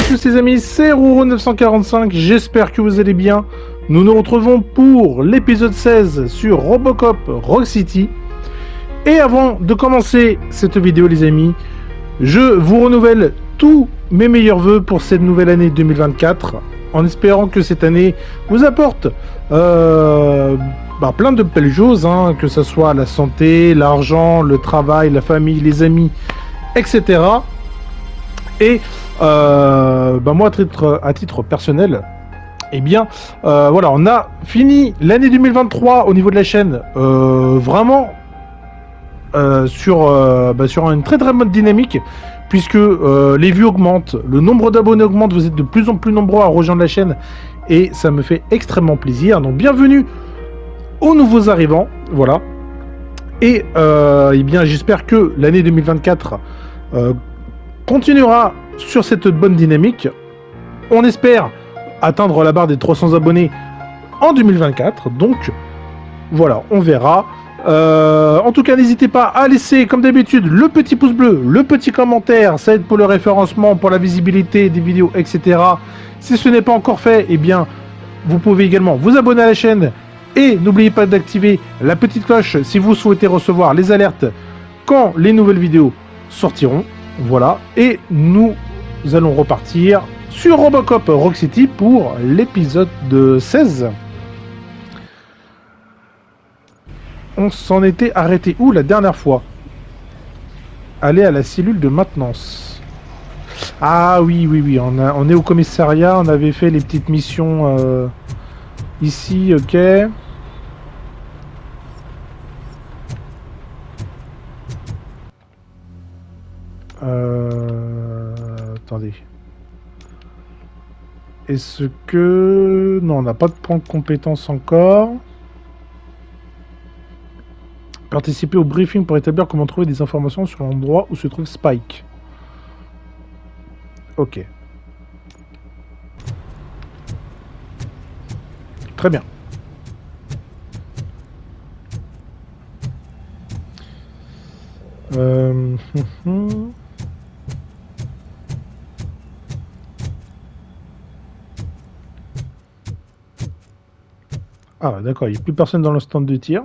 tous les amis, c'est Roro945, j'espère que vous allez bien. Nous nous retrouvons pour l'épisode 16 sur Robocop Rock City. Et avant de commencer cette vidéo les amis, je vous renouvelle tous mes meilleurs vœux pour cette nouvelle année 2024, en espérant que cette année vous apporte plein de belles choses, hein, que ce soit la santé, l'argent, le travail, la famille, les amis, etc. Et moi à titre personnel, eh bien voilà, on a fini l'année 2023 au niveau de la chaîne vraiment sur une très très bonne dynamique, puisque les vues augmentent, le nombre d'abonnés augmente, vous êtes de plus en plus nombreux à rejoindre la chaîne et ça me fait extrêmement plaisir. Donc bienvenue aux nouveaux arrivants, voilà. Et bien j'espère que l'année 2024 continuera sur cette bonne dynamique. On espère atteindre la barre des 300 abonnés en 2024. Donc voilà, on verra. En tout cas, n'hésitez pas à laisser, comme d'habitude, le petit pouce bleu, le petit commentaire. Ça aide pour le référencement, pour la visibilité des vidéos, etc. Si ce n'est pas encore fait, eh bien, vous pouvez également vous abonner à la chaîne. Et n'oubliez pas d'activer la petite cloche si vous souhaitez recevoir les alertes quand les nouvelles vidéos sortiront. Voilà, et nous allons repartir sur Robocop Rock City pour l'épisode 16. On s'en était arrêté où la dernière fois? Aller à la cellule de maintenance. Ah oui, on est au commissariat, on avait fait les petites missions ici, ok. Attendez. Est-ce que... Non, on n'a pas de point de compétence encore. Participer au briefing pour établir comment trouver des informations sur l'endroit où se trouve Spike. Ok. Très bien. Ah d'accord, il n'y a plus personne dans le stand de tir.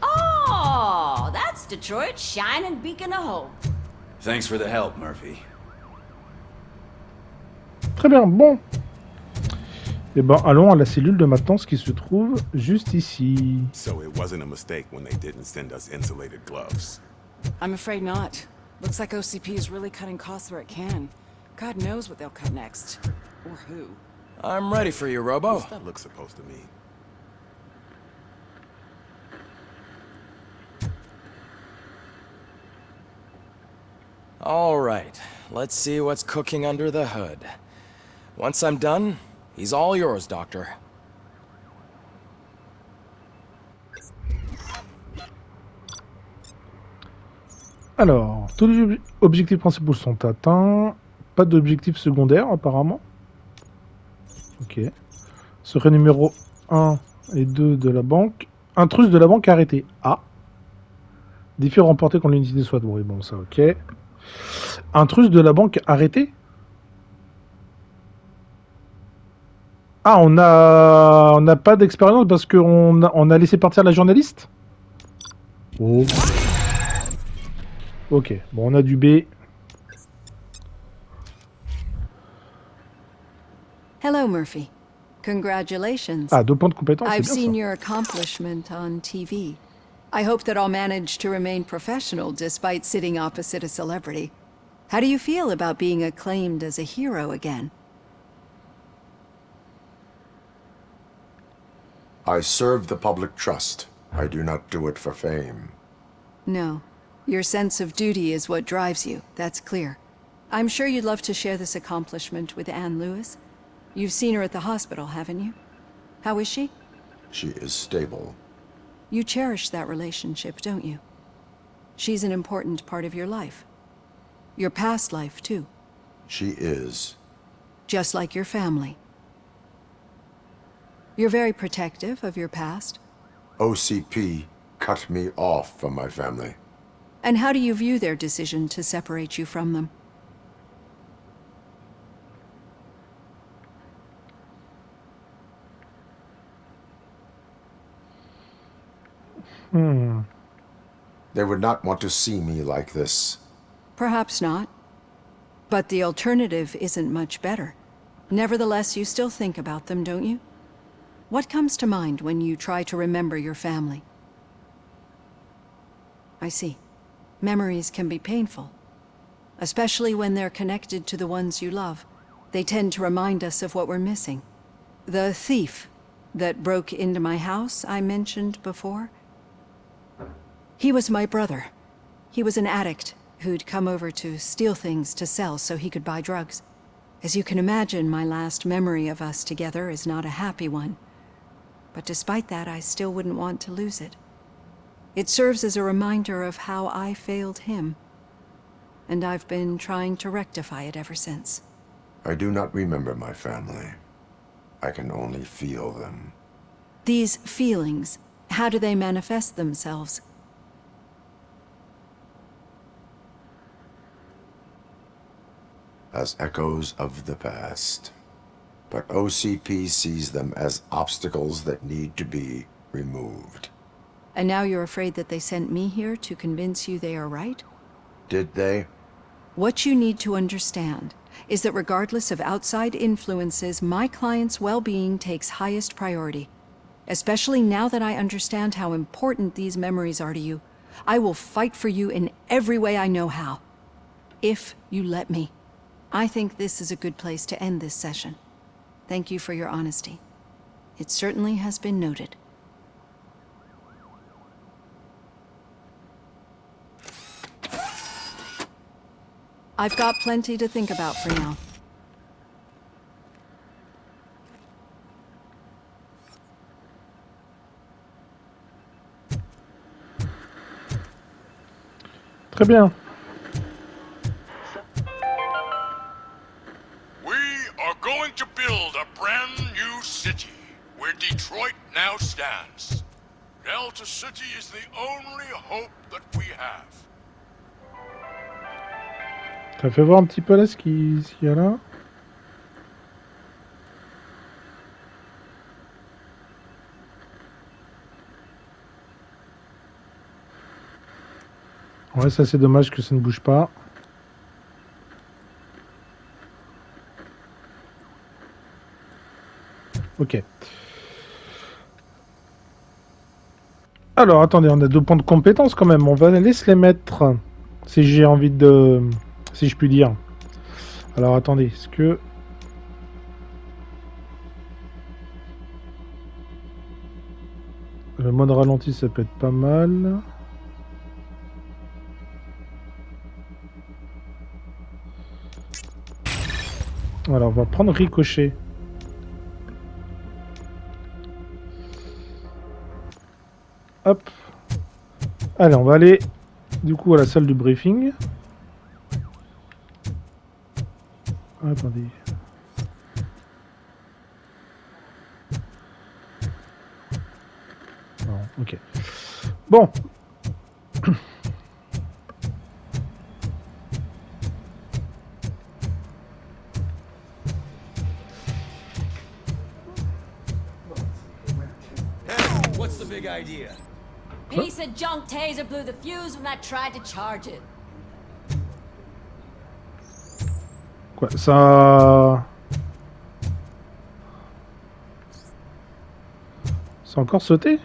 Oh, that's Detroit's shining beacon of hope. Thanks for the help, Murphy. Très bien, bon. Eh ben, allons à la cellule de maintenance qui se trouve juste ici. So it wasn't a mistake when they didn't send us insulated gloves. I'm afraid not. Looks like OCP is really cutting costs where it can. God knows what they'll cut next. Or who. I'm ready for you, Robo. What's that look supposed to mean? All right, let's see what's cooking under the hood. Once I'm done, he's all yours, Doctor. Alors, tous les objectifs principaux sont atteints. Pas d'objectif secondaire, apparemment. Ok. Secret numéro 1 et 2 de la banque. Intrus de la banque arrêté. Ah. Défi remporté contre l'unité de SWAT. Oui, bon, ça, ok. Intrus de la banque arrêté. Ah, on n'a pas d'expérience parce qu'on a laissé partir la journaliste. Oh. Ok, bon, on a du B. Hello, Murphy. Congratulations. Ah, 2 points de compétence, c'est I've bien seen ça. your accomplishment on TV. I hope that I'll manage to remain professional despite sitting opposite a celebrity. How do you feel about being acclaimed as a hero again? I serve the public trust. I do not do it for fame. No. Your sense of duty is what drives you, that's clear. I'm sure you'd love to share this accomplishment with Anne Lewis. You've seen her at the hospital, haven't you? How is she? She is stable. You cherish that relationship, don't you? She's an important part of your life. Your past life, too. She is. Just like your family. You're very protective of your past. OCP cut me off from my family. And how do you view their decision to separate you from them? They would not want to see me like this. Perhaps not. But the alternative isn't much better. Nevertheless, you still think about them, don't you? What comes to mind when you try to remember your family? I see. Memories can be painful. Especially when they're connected to the ones you love. They tend to remind us of what we're missing. The thief that broke into my house I mentioned before? He was my brother. He was an addict who'd come over to steal things to sell so he could buy drugs. As you can imagine, my last memory of us together is not a happy one. But despite that, I still wouldn't want to lose it. It serves as a reminder of how I failed him. And I've been trying to rectify it ever since. I do not remember my family. I can only feel them. These feelings, how do they manifest themselves? As echoes of the past. But OCP sees them as obstacles that need to be removed. And now you're afraid that they sent me here to convince you they are right? Did they? What you need to understand is that regardless of outside influences, my client's well-being takes highest priority. Especially now that I understand how important these memories are to you, I will fight for you in every way I know how. If you let me. I think this is a good place to end this session. Thank you for your honesty. It certainly has been noted. I've got plenty to think about for now. Très bien. We are going to build a brand new city where Detroit now stands. Delta City is the only hope that we have. Ça fait voir un petit peu là ce qu'il y a là. Ouais, ça c'est dommage que ça ne bouge pas. Ok. Alors, attendez, on a 2 points de compétence quand même. On va aller se les mettre. Si j'ai envie de... Si je puis dire. Alors, attendez, est-ce que... Le mode ralenti, ça peut être pas mal. Voilà, on va prendre ricochet. Hop. Allez, on va aller du coup à la salle du briefing. Attendez. Non, ok. Bon. What's the big idea? Piece of junk taser blew the fuse when I tried to charge it. Quoi, ça... C'est encore sauté?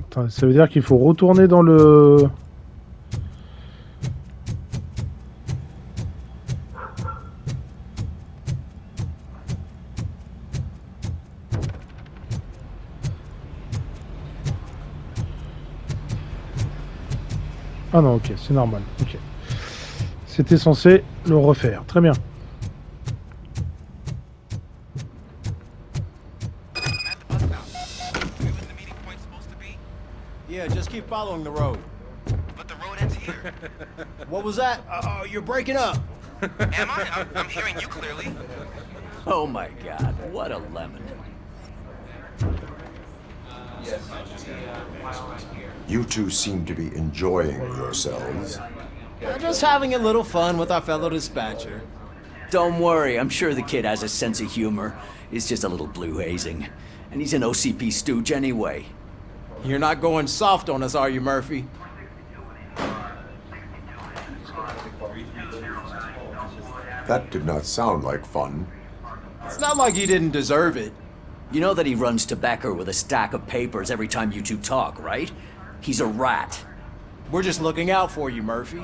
Attends, ça veut dire qu'il faut retourner dans le... Ah non, ok, c'est normal. Ok. C'était censé le refaire. Très bien. Yeah, just keep following the road. But the road ends here. What was that? You're breaking up. Am I? I'm hearing you clearly. Oh my god, what a lemon. You two seem to be enjoying yourselves. Just having a little fun with our fellow dispatcher. Don't worry, I'm sure the kid has a sense of humor. It's just a little blue hazing. And he's an OCP stooge anyway. You're not going soft on us, are you, Murphy? That did not sound like fun. It's not like he didn't deserve it. You know that he runs tobacco with a stack of papers every time you two talk, right? He's a rat. We're just looking out for you, Murphy.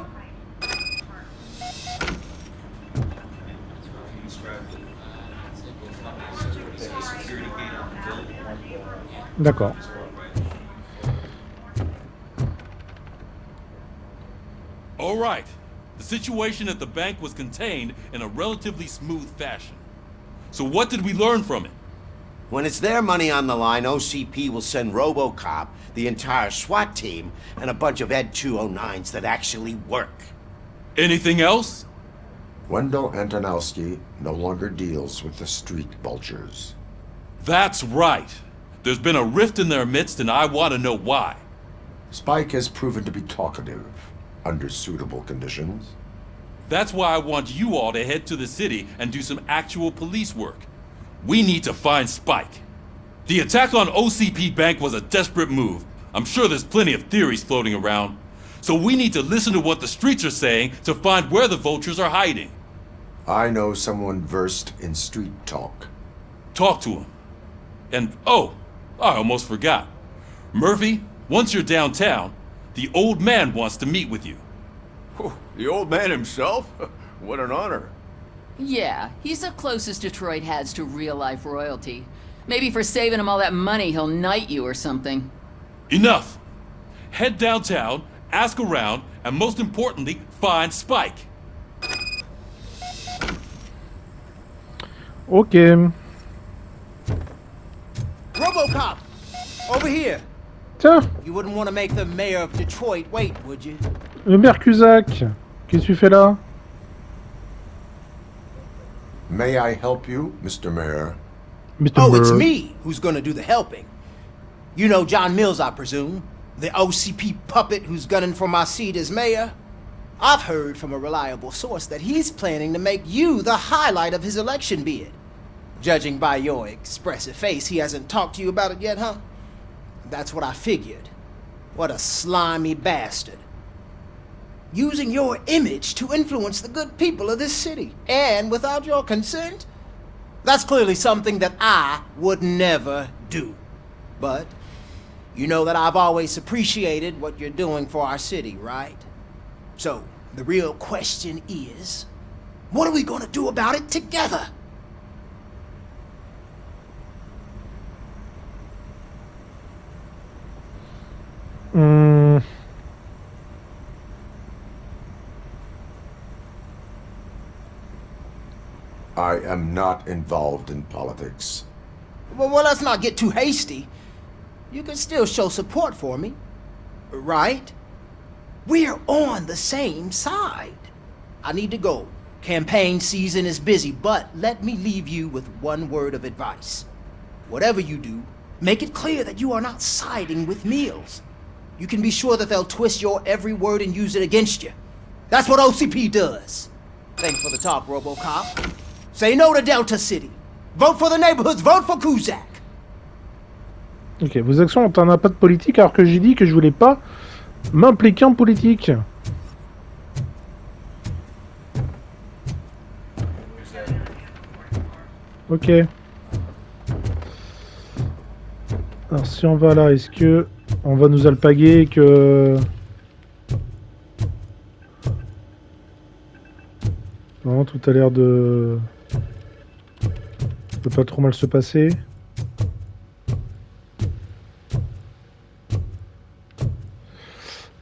D'accord. All right. The situation at the bank was contained in a relatively smooth fashion. So what did we learn from it? When it's their money on the line, OCP will send Robocop, the entire SWAT team, and a bunch of Ed 209s that actually work. Anything else? Wendell Antonowski no longer deals with the street vultures. That's right. There's been a rift in their midst, and I want to know why. Spike has proven to be talkative, under suitable conditions. That's why I want you all to head to the city and do some actual police work. We need to find Spike. The attack on OCP Bank was a desperate move. I'm sure there's plenty of theories floating around. So we need to listen to what the streets are saying to find where the vultures are hiding. I know someone versed in street talk. Talk to him. And, oh, I almost forgot. Murphy, once you're downtown, the old man wants to meet with you. Oh, the old man himself? What an honor. Yeah, he's the closest Detroit has to real-life royalty. Maybe for saving him all that money, he'll knight you or something. Enough! Head downtown, ask around, and most importantly, find Spike. Ok. Robocop! Over here! Tiens, You wouldn't want to make the mayor of Detroit wait, would you? le Mercusac. Qu'est-ce que tu fais là? May I help you, Mr. Mayor? Mr. Oh, it's Bird. me who's gonna do the helping. You know John Mills, I presume. The OCP puppet who's gunning for my seat as mayor. I've heard from a reliable source that he's planning to make you the highlight of his election bid. Judging by your expressive face, he hasn't talked to you about it yet, huh? That's what I figured. What a slimy bastard. Using your image to influence the good people of this city, and without your consent? That's clearly something that I would never do. But you know that I've always appreciated what you're doing for our city, right? So, the real question is, what are we gonna do about it together? I am not involved in politics. Well, let's not get too hasty. You can still show support for me, right? We're on the same side. I need to go. Campaign season is busy, but let me leave you with one word of advice. Whatever you do, make it clear that you are not siding with Mills. You can be sure that they'll twist your every word and use it against you. That's what OCP does. Thanks for the talk, Robocop. Say no to Delta City. Vote for the neighborhoods, vote for Cusack. Ok, vos actions ont un impact politique alors que j'ai dit que je voulais pas m'impliquer en politique. Ok. Alors si on va là, est-ce que on va nous alpaguer que... Non, tout a l'air de... peut pas trop mal se passer.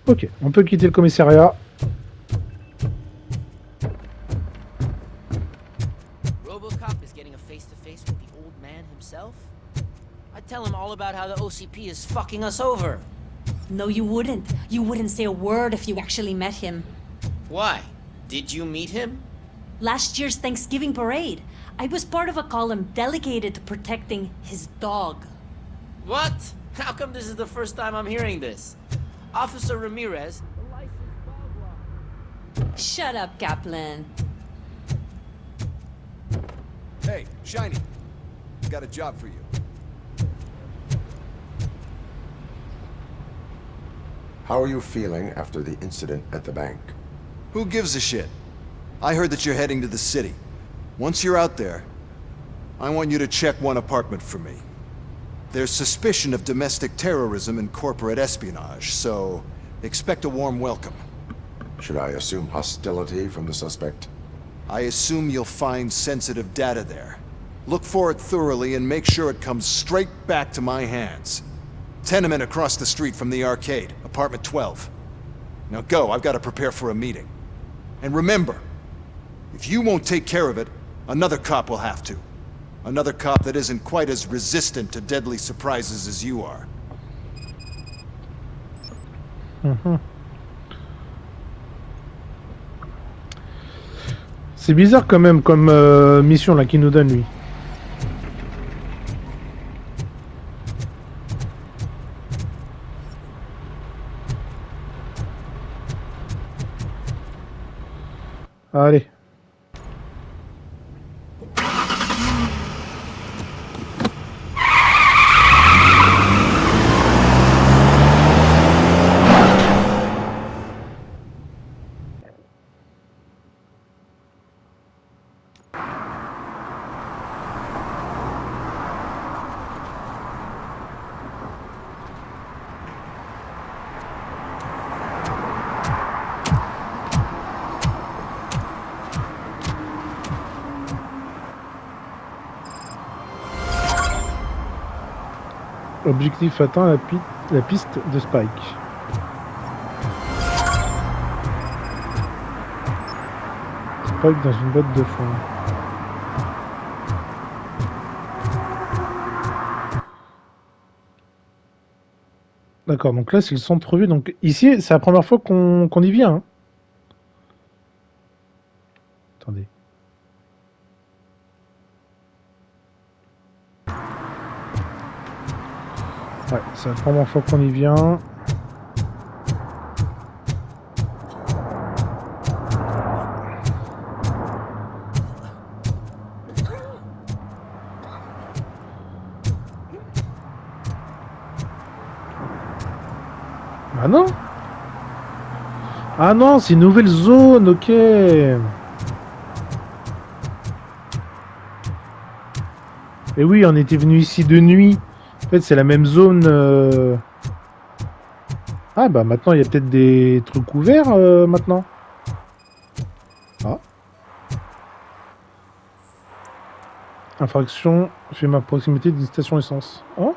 Ok, on peut quitter le commissariat. Robocop is getting a face-to-face with the old man himself? I'd tell him all about how the OCP is fucking us over. No, you wouldn't. You wouldn't say a word if you actually met him. Why? Did you meet him? Last year's Thanksgiving parade, I was part of a column delegated to protecting his dog. What? How come this is the first time I'm hearing this? Officer Ramirez... Shut up, Kaplan. Hey, Shiny. Got a job for you. How are you feeling after the incident at the bank? Who gives a shit? I heard that you're heading to the city. Once you're out there, I want you to check one apartment for me. There's suspicion of domestic terrorism and corporate espionage, so expect a warm welcome. Should I assume hostility from the suspect? I assume you'll find sensitive data there. Look for it thoroughly and make sure it comes straight back to my hands. Tenement across the street from the arcade, apartment 12. Now go, I've got to prepare for a meeting. And remember, if you won't take care of it, another cop will have to. Another cop that isn't quite as resistant to deadly surprises as you are. C'est bizarre quand même comme mission là qu'il nous donne lui. Allez. Objectif atteint, la piste de Spike. Spike dans une boîte de foin. D'accord, donc là c'est le centre-ville. Donc ici, c'est la première fois qu'on y vient. Hein. Attendez. Ouais, c'est la première fois qu'on y vient. Ah non. Ah non, c'est une nouvelle zone, ok. Et oui, on était venu ici de nuit. En fait, c'est la même zone. Ah bah maintenant, il y a peut-être des trucs ouverts maintenant. Ah. Infraction, fait ma proximité d'une station essence. Oh,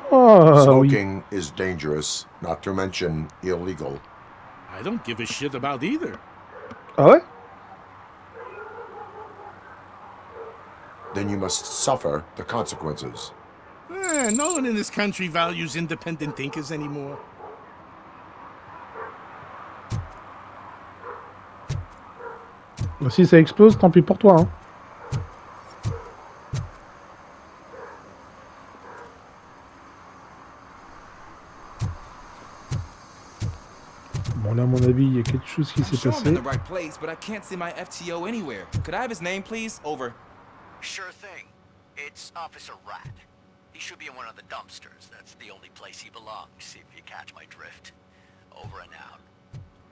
Smoking oui. is dangerous, not to mention illegal. I don't give a shit about either. Ah ouais? Then you must suffer the consequences. No one in this country values independent thinkers anymore. Si ça explose, tant pis pour toi. Hein. Bon là, à mon avis, il y a quelque chose qui s'est passé. I'm in the right place, but I can't see my FTO anywhere. Could I have his name, please? Over. Sure thing. It's Officer Rat. He should be in one of the dumpsters. That's the only place he belongs, if you catch my drift. Over and out.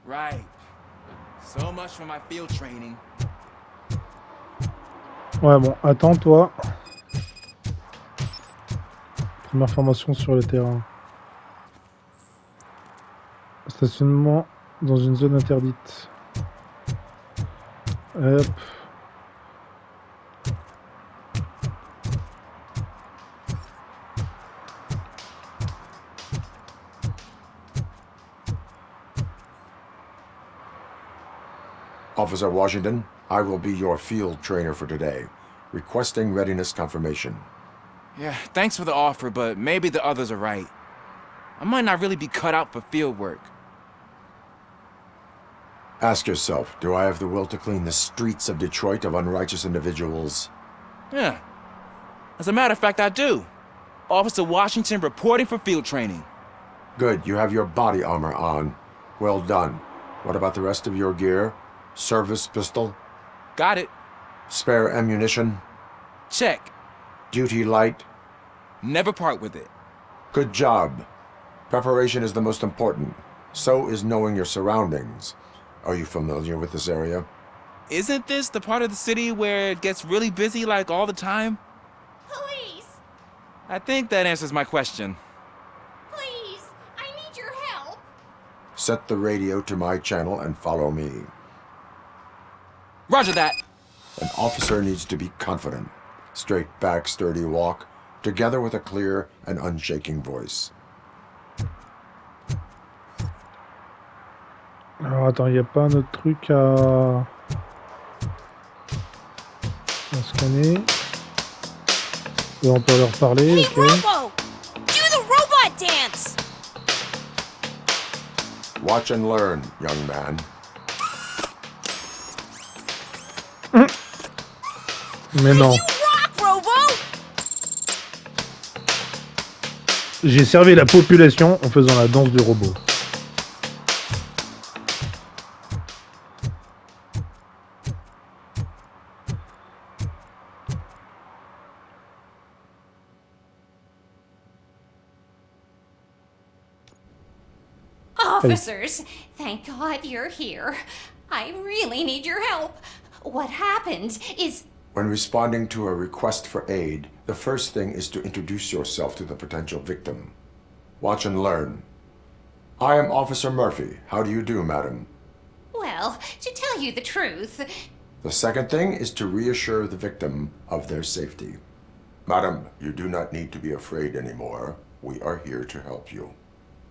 Right. So much for my field training. Ouais, bon, attends, toi. Première formation sur le terrain. Stationnement dans une zone interdite. Hop. Officer Washington, I will be your field trainer for today. Requesting readiness confirmation. Yeah, thanks for the offer, but maybe the others are right. I might not really be cut out for field work. Ask yourself, do I have the will to clean the streets of Detroit of unrighteous individuals? Yeah. As a matter of fact, I do. Officer Washington reporting for field training. Good, you have your body armor on. Well done. What about the rest of your gear? Service pistol? Got it. Spare ammunition? Check. Duty light? Never part with it. Good job. Preparation is the most important. So is knowing your surroundings. Are you familiar with this area? Isn't this the part of the city where it gets really busy like all the time? Police! I think that answers my question. Please! I need your help! Set the radio to my channel and follow me. Roger that. An officer needs to be confident. Straight back, sturdy walk, together with a clear and unshaking voice. Alors attends, il n'y a pas un autre truc à scanner. Et on peut leur parler, Hey, ok. Robo! Do the robot dance! Watch and learn, young man. Mais non. You rock, Robo! J'ai servi la population en faisant la danse du robot. Officers, thank God you're here. I really need your help. What happened is... When responding to a request for aid, the first thing is to introduce yourself to the potential victim. Watch and learn. I am Officer Murphy. How do you do, madam? Well, to tell you the truth... The second thing is to reassure the victim of their safety. Madam, you do not need to be afraid anymore. We are here to help you.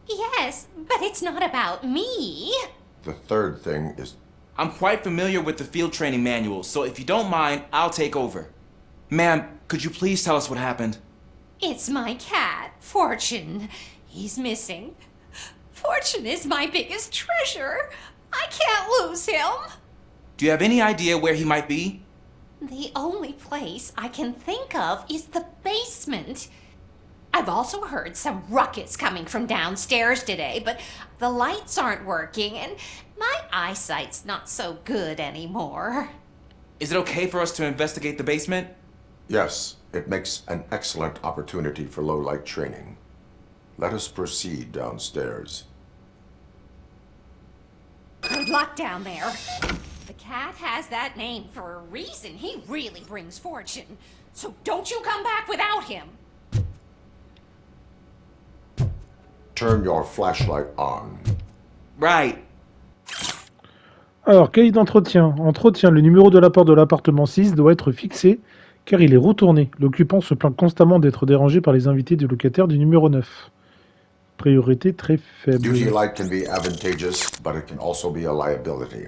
Yes, but it's not about me. The third thing is... I'm quite familiar with the field training manual, so if you don't mind, I'll take over. Ma'am, could you please tell us what happened? It's my cat, Fortune. He's missing. Fortune is my biggest treasure. I can't lose him. Do you have any idea where he might be? The only place I can think of is the basement. I've also heard some ruckus coming from downstairs today, but the lights aren't working and my eyesight's not so good anymore. Is it okay for us to investigate the basement? Yes, it makes an excellent opportunity for low-light training. Let us proceed downstairs. Good luck down there. The cat has that name for a reason. He really brings fortune. So don't you come back without him. Turn your flashlight on. Right. Alors, cahier d'entretien. Entretien. Le numéro de la porte de l'appartement 6 doit être fixé car il est retourné. L'occupant se plaint constamment d'être dérangé par les invités du locataire du numéro 9. Priorité très faible. Duty light can be advantageous, but it can also be a liability.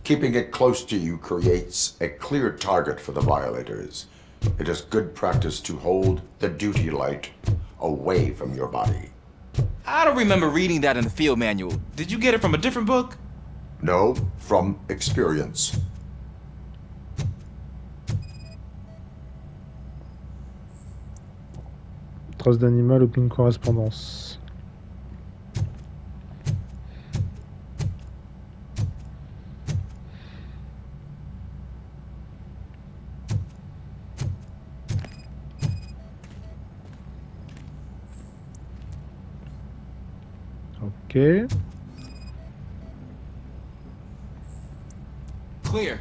Keeping it close to you creates a clear target for the violators. It is good practice to hold the duty light away from your body. I don't remember reading that in the field manual. Did you get it from a different book? No, from experience. Trace d'animal, aucune correspondance. Ok. Clear.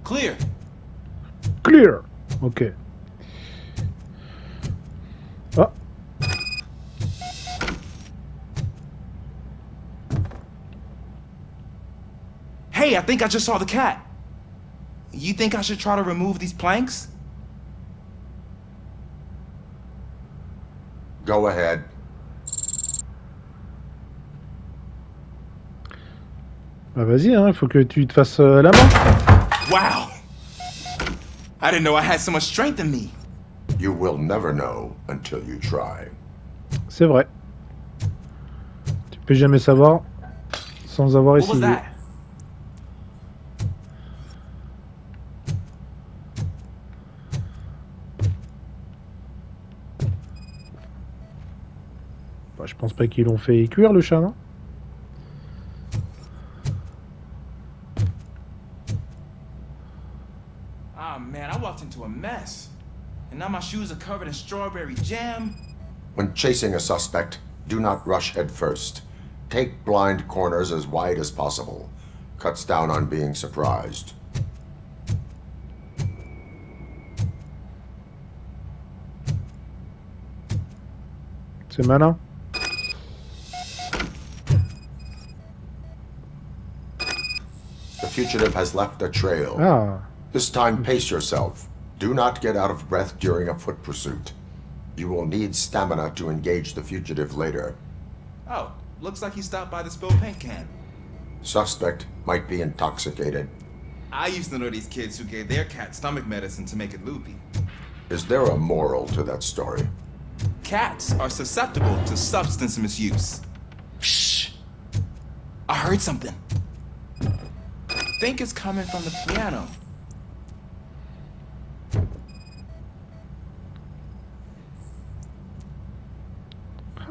Clear. Clear. Ok. Ah. Hey, I think I just saw the cat. You think I should try to remove these planks? Go ahead. Bah vas-y, hein, faut que tu te fasses la main. Wow! I didn't know I had so much strength in me. You will never know until you try. C'est vrai. Tu peux jamais savoir sans avoir What was essayé. that? Bah, je pense pas qu'ils l'ont fait cuire le chat, non? Ah man, I walked into a mess. And now my shoes are covered in strawberry jam. When chasing a suspect, do not rush head first. Take blind corners as wide as possible. Cuts down on being surprised. C'est malin. The fugitive has left a trail. Ah. This time, pace yourself. Do not get out of breath during a foot pursuit. You will need stamina to engage the fugitive later. Oh, looks like he stopped by the spilled paint can. Suspect might be intoxicated. I used to know these kids who gave their cat stomach medicine to make it loopy. Is there a moral to that story? Cats are susceptible to substance misuse. Shh! I heard something. I think it's coming from the piano.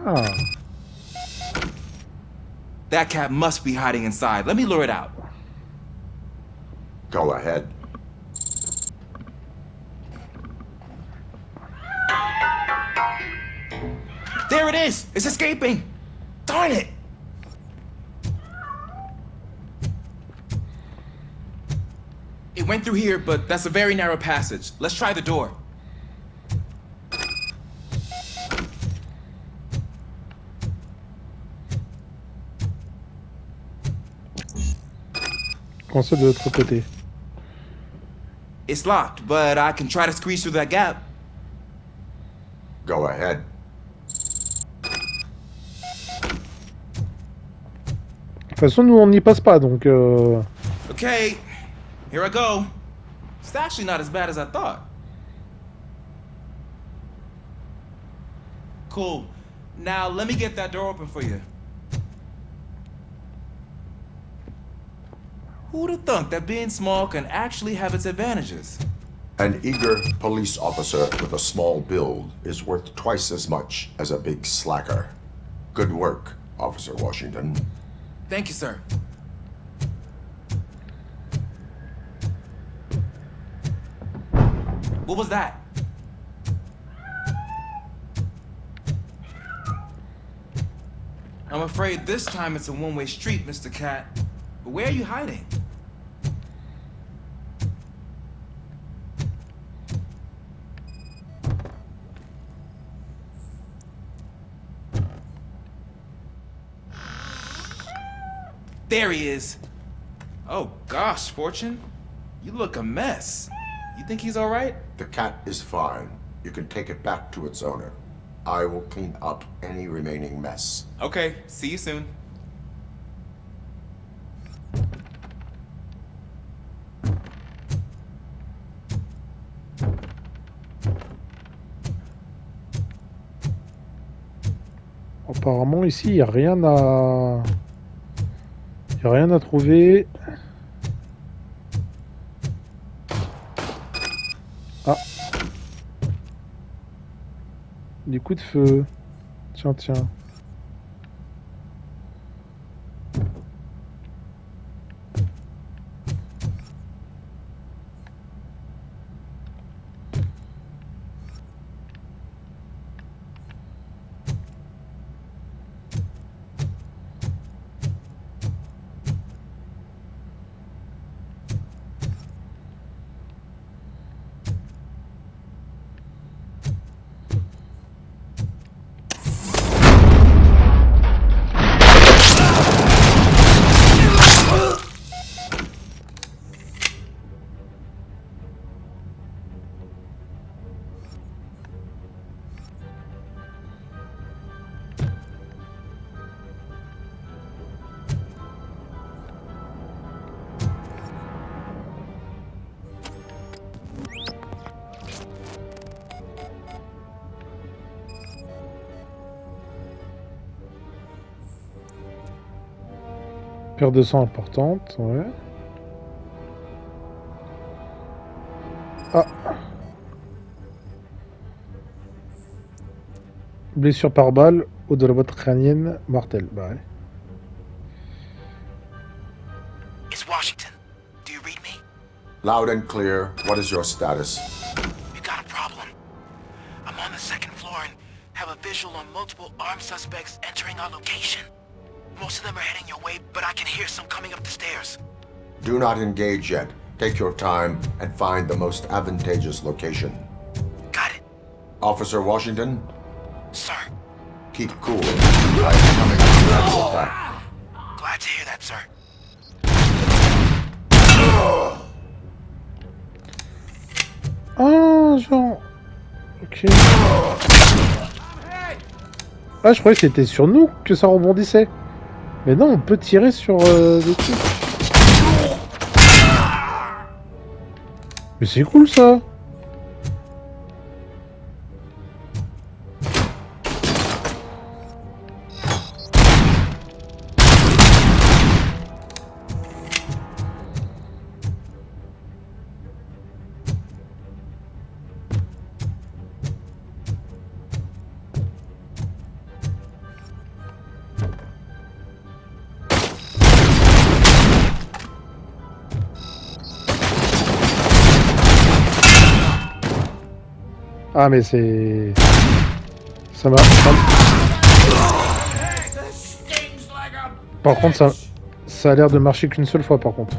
Ah. That cat must be hiding inside. Let me lure it out. Go ahead. There it is! It's escaping! Darn it! It went through here, but that's a very narrow passage. Let's try the door. Pensez de l'autre côté. It's locked, but I can try to squeeze through that gap. Go ahead. De toute façon, nous, on n'y passe pas, donc... Okay, here I go. It's actually not as bad as I thought. Cool. Now, let me get that door open for you. Who'd have thunk that being small can actually have its advantages? An eager police officer with a small build is worth twice as much as a big slacker. Good work, Officer Washington. Thank you, sir. What was that? I'm afraid this time it's a one-way street, Mr. Cat. But where are you hiding? There he is. Oh gosh, Fortune. You look a mess. You think he's all right? The cat is fine. You can take it back to its owner. I will clean up any remaining mess. Okay, see you soon. Apparemment, ici, il n'y a rien à... Il n'y a rien à trouver. Ah. Des coups de feu. Tiens, tiens. Perte de sang importante, ouais. Ah. Blessure par balle, haut de la boîte crânienne, mortelle. Bah ouais. It's Washington. Do you read me? Loud and clear. What is your status? We got a problem. I'm on the second floor and have a visual on multiple armed suspects entering our location. Most of them are heading your way, but I can hear some coming up the stairs. Do not engage yet. Take your time and find the most advantageous location. Got it. Officer Washington? Sir. Keep cool. I am coming under your attack. Glad to hear that, sir. Ah, genre... Ok. Ah, je croyais que c'était sur nous que ça rebondissait. Mais non, on peut tirer sur des trucs. Mais c'est cool, ça. Ah mais c'est... Ça m'a... Par contre ça a l'air de marcher qu'une seule fois par contre.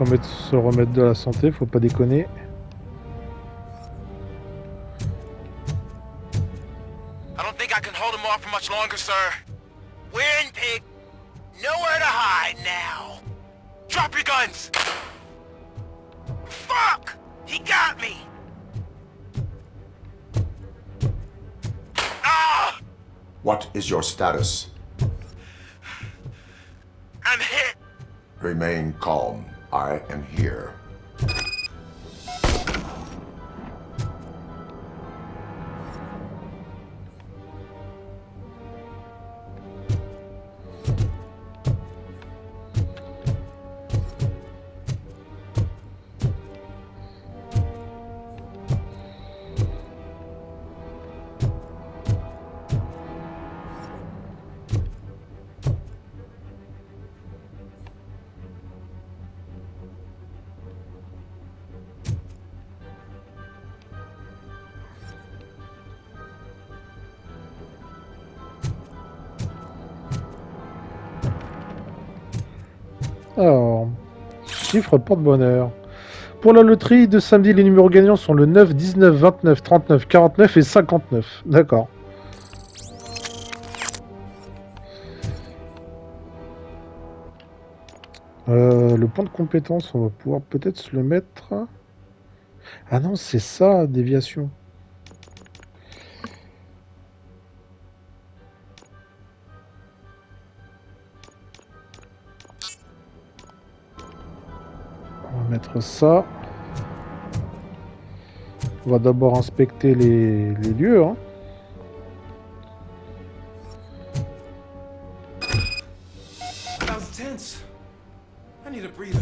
On va se remettre de la santé, faut pas déconner. I don't think I can hold him off for much longer, sir. We're in, pig. Nowhere to hide now. Drop your guns. Fuck! He got me. Ah! What is your status? I'm hit. Remain calm. I am here. Alors, chiffre porte-bonheur. Pour la loterie de samedi, les numéros gagnants sont le 9, 19, 29, 39, 49 et 59. D'accord. Le point de compétence, on va pouvoir peut-être se le mettre. Ah non, c'est ça, déviation. mettre ça. On va d'abord inspecter les lieux. Hein. That was tense. I need a breather.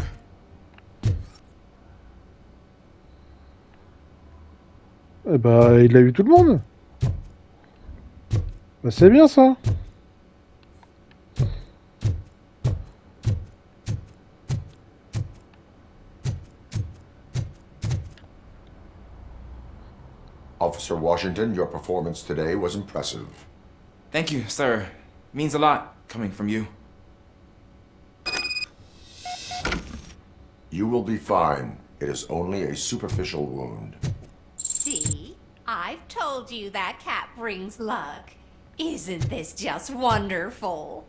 Eh bah, il a eu tout le monde. Bah, c'est bien ça. Officer Washington, your performance today was impressive. Thank you, sir. Means a lot coming from you. You will be fine. It is only a superficial wound. See? I've told you that cat brings luck. Isn't this just wonderful?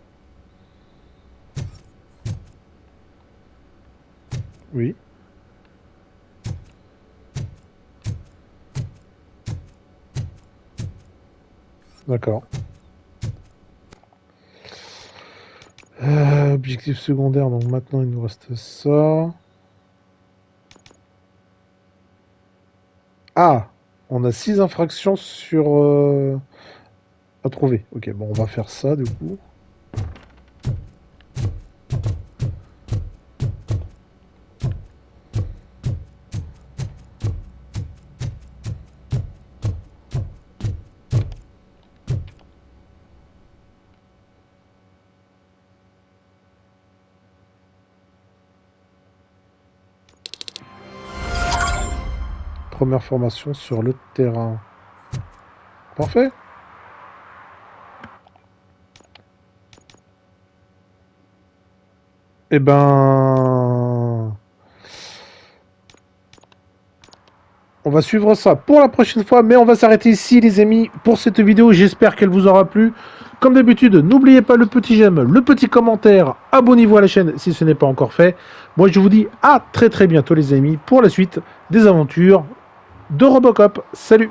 Oui. D'accord. Objectif secondaire, donc maintenant il nous reste ça. Ah, on a 6 infractions sur à trouver. Ok, bon, on va faire ça du coup. Première formation sur le terrain. Parfait. Eh ben... on va suivre ça pour la prochaine fois, mais on va s'arrêter ici les amis pour cette vidéo. J'espère qu'elle vous aura plu. Comme d'habitude, n'oubliez pas le petit j'aime, le petit commentaire, abonnez-vous à la chaîne si ce n'est pas encore fait. Moi je vous dis à très bientôt les amis pour la suite des aventures de Robocop. Salut!